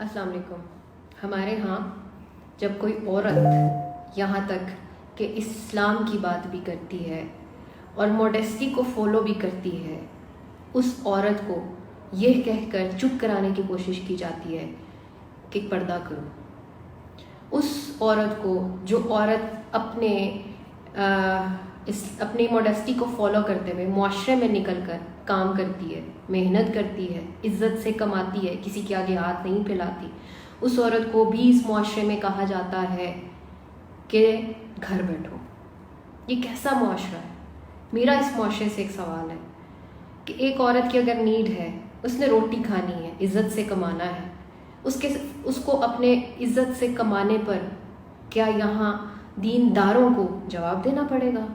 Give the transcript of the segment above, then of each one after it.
السلام علیکم. ہمارے ہاں جب کوئی عورت یہاں تک کہ اسلام کی بات بھی کرتی ہے اور موڈیسٹی کو فالو بھی کرتی ہے، اس عورت کو یہ کہہ کر چپ کرانے کی کوشش کی جاتی ہے کہ پردہ کرو. اس عورت کو جو عورت اپنی موڈیسٹی کو فالو کرتے ہوئے معاشرے میں نکل کر کام کرتی ہے، محنت کرتی ہے، عزت سے کماتی ہے، کسی کے آگے ہاتھ نہیں پھیلاتی، اس عورت کو بھی اس معاشرے میں کہا جاتا ہے کہ گھر بیٹھو. یہ کیسا معاشرہ ہے؟ میرا اس معاشرے سے ایک سوال ہے کہ ایک عورت کی اگر نیڈ ہے، اس نے روٹی کھانی ہے، عزت سے کمانا ہے، اس کو اپنے عزت سے کمانے پر کیا یہاں دینداروں کو جواب دینا پڑے گا؟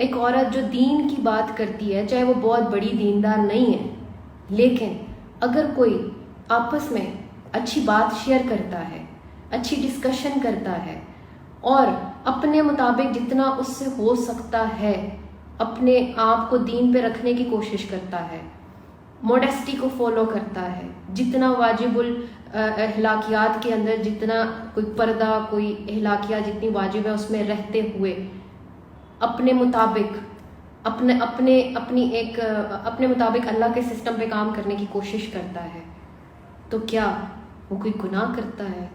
ایک عورت جو دین کی بات کرتی ہے، چاہے وہ بہت بڑی دیندار نہیں ہے، لیکن اگر کوئی آپس میں اچھی بات شیئر کرتا ہے، اچھی ڈسکشن کرتا ہے اور اپنے مطابق جتنا اس سے ہو سکتا ہے اپنے آپ کو دین پہ رکھنے کی کوشش کرتا ہے، موڈیسٹی کو فالو کرتا ہے، جتنا واجب الاخلاقیات کے اندر جتنا کوئی پردہ، کوئی اخلاقیات جتنی واجب ہے اس میں رہتے ہوئے اپنے مطابق اپنے مطابق اللہ کے سسٹم پہ کام کرنے کی کوشش کرتا ہے، تو کیا وہ کوئی گناہ کرتا ہے؟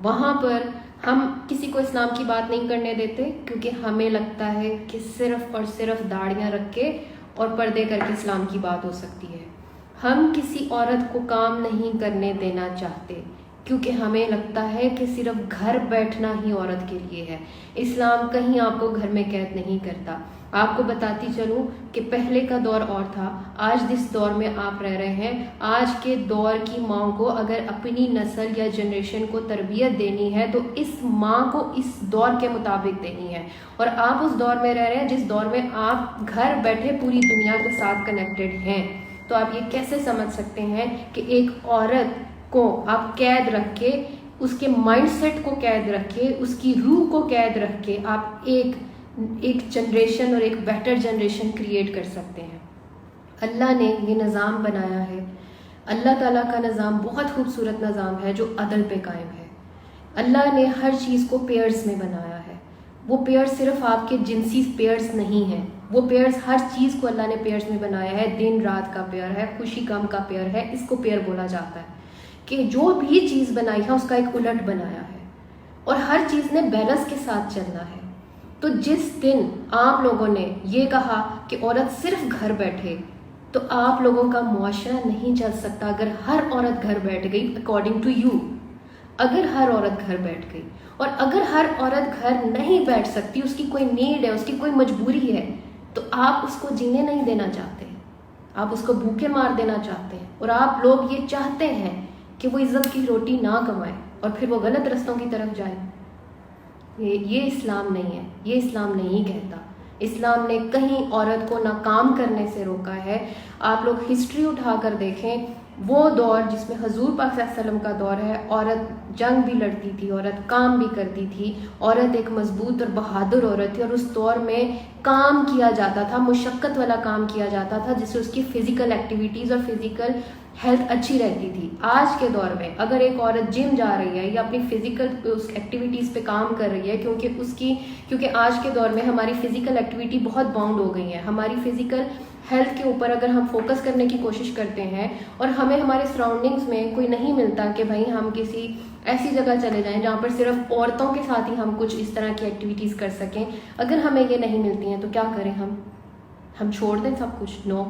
وہاں پر ہم کسی کو اسلام کی بات نہیں کرنے دیتے کیونکہ ہمیں لگتا ہے کہ صرف اور صرف داڑیاں رکھ کے اور پردے کر کے اسلام کی بات ہو سکتی ہے. ہم کسی عورت کو کام نہیں کرنے دینا چاہتے کیونکہ ہمیں لگتا ہے کہ صرف گھر بیٹھنا ہی عورت کے لیے ہے. اسلام کہیں آپ کو گھر میں قید نہیں کرتا. آپ کو بتاتی چلوں کہ پہلے کا دور اور تھا، آج جس دور میں آپ رہ رہے ہیں، آج کے دور کی ماں کو اگر اپنی نسل یا جنریشن کو تربیت دینی ہے تو اس ماں کو اس دور کے مطابق دینی ہے. اور آپ اس دور میں رہ رہے ہیں جس دور میں آپ گھر بیٹھے پوری دنیا کے ساتھ کنیکٹڈ ہیں. تو آپ یہ کیسے سمجھ سکتے ہیں کہ ایک عورت کو آپ قید رکھ کے، اس کے مائنڈ سیٹ کو قید رکھ کے، اس کی روح کو قید رکھ کے آپ ایک جنریشن اور ایک بیٹر جنریشن کریٹ کر سکتے ہیں؟ اللہ نے یہ نظام بنایا ہے. اللہ تعالیٰ کا نظام بہت خوبصورت نظام ہے جو عدل پہ قائم ہے. اللہ نے ہر چیز کو پیئرز میں بنایا ہے. وہ پیئرز صرف آپ کے جنسی پیئرز نہیں ہیں، وہ پیئرز ہر چیز کو اللہ نے پیئرز میں بنایا ہے. دن رات کا پیئر ہے، خوشی غم کا پیئر ہے. اس کو پیئر بولا جاتا ہے کہ جو بھی چیز بنائی ہے اس کا ایک الٹ بنایا ہے اور ہر چیز نے بیلنس کے ساتھ چلنا ہے. تو جس دن آپ لوگوں نے یہ کہا کہ عورت صرف گھر بیٹھے تو آپ لوگوں کا معاشرہ نہیں چل سکتا. اگر ہر عورت گھر بیٹھ گئی اکارڈنگ ٹو یو، اگر ہر عورت گھر بیٹھ گئی، اور اگر ہر عورت گھر نہیں بیٹھ سکتی، اس کی کوئی نیڈ ہے، اس کی کوئی مجبوری ہے، تو آپ اس کو جینے نہیں دینا چاہتے، آپ اس کو بھوکے مار دینا چاہتے ہیں. اور آپ لوگ یہ چاہتے ہیں کہ وہ عزت کی روٹی نہ کمائے اور پھر وہ غلط رستوں کی طرف جائے. یہ اسلام نہیں ہے، یہ اسلام نہیں کہتا. اسلام نے کہیں عورت کو نہ کام کرنے سے روکا ہے. آپ لوگ ہسٹری اٹھا کر دیکھیں، وہ دور جس میں حضور پاک صلی اللہ علیہ وسلم کا دور ہے، عورت جنگ بھی لڑتی تھی، عورت کام بھی کرتی تھی، عورت ایک مضبوط اور بہادر عورت تھی. اور اس دور میں کام کیا جاتا تھا، مشقت والا کام کیا جاتا تھا جس سے اس کی فزیکل ایکٹیویٹیز اور فزیکل ہیلتھ اچھی رہتی تھی. آج کے دور میں اگر ایک عورت جم جا رہی ہے یا اپنی فزیکل ایکٹیویٹیز پہ کام کر رہی ہے، کیونکہ آج کے دور میں ہماری فزیکل ایکٹیویٹی بہت باؤنڈ ہو گئی ہے، ہماری فزیکل ہیلتھ کے اوپر اگر ہم فوکس کرنے کی کوشش کرتے ہیں اور ہمیں ہمارے سراؤنڈنگز میں کوئی نہیں ملتا کہ بھائی ہم کسی ایسی جگہ چلے جائیں جہاں پر صرف عورتوں کے ساتھ ہی ہم کچھ اس طرح کی ایکٹیویٹیز کر سکیں، اگر ہمیں یہ نہیں ملتی ہیں تو کیا کریں؟ ہم چھوڑ دیں سب کچھ؟ No,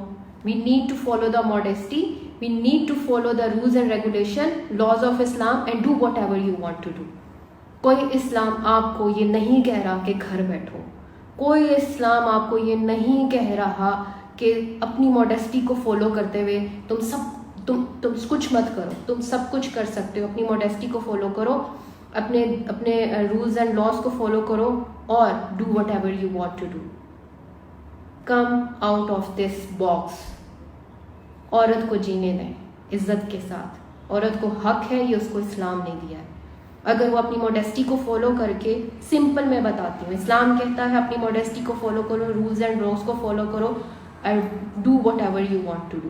we need to follow the modesty, we need to follow the rules and regulation, laws of Islam and do whatever you want to do. کوئی اسلام آپ کو یہ نہیں کہہ رہا کہ گھر بیٹھو، کوئی اسلام آپ کو یہ نہیں کہہ رہا کہ اپنی موڈیسٹی کو فالو کرتے ہوئے تم کچھ مت کرو. تم سب کچھ کر سکتے ہو. اپنی موڈیسٹی کو فالو کرو، اپنے رولز اینڈ لاز کو فالو کرو اور do whatever you want to do. Come out of this box. عورت کو جینے دیں عزت کے ساتھ. عورت کو حق ہے، یہ اس کو اسلام نے دیا ہے. اگر وہ اپنی موڈیسٹی کو فالو کر کے، سمپل میں بتاتی ہوں، اسلام کہتا ہے اپنی موڈیسٹی کو فالو کرو، رولز اینڈ لاز کو فالو کرو، and do whatever you want to do.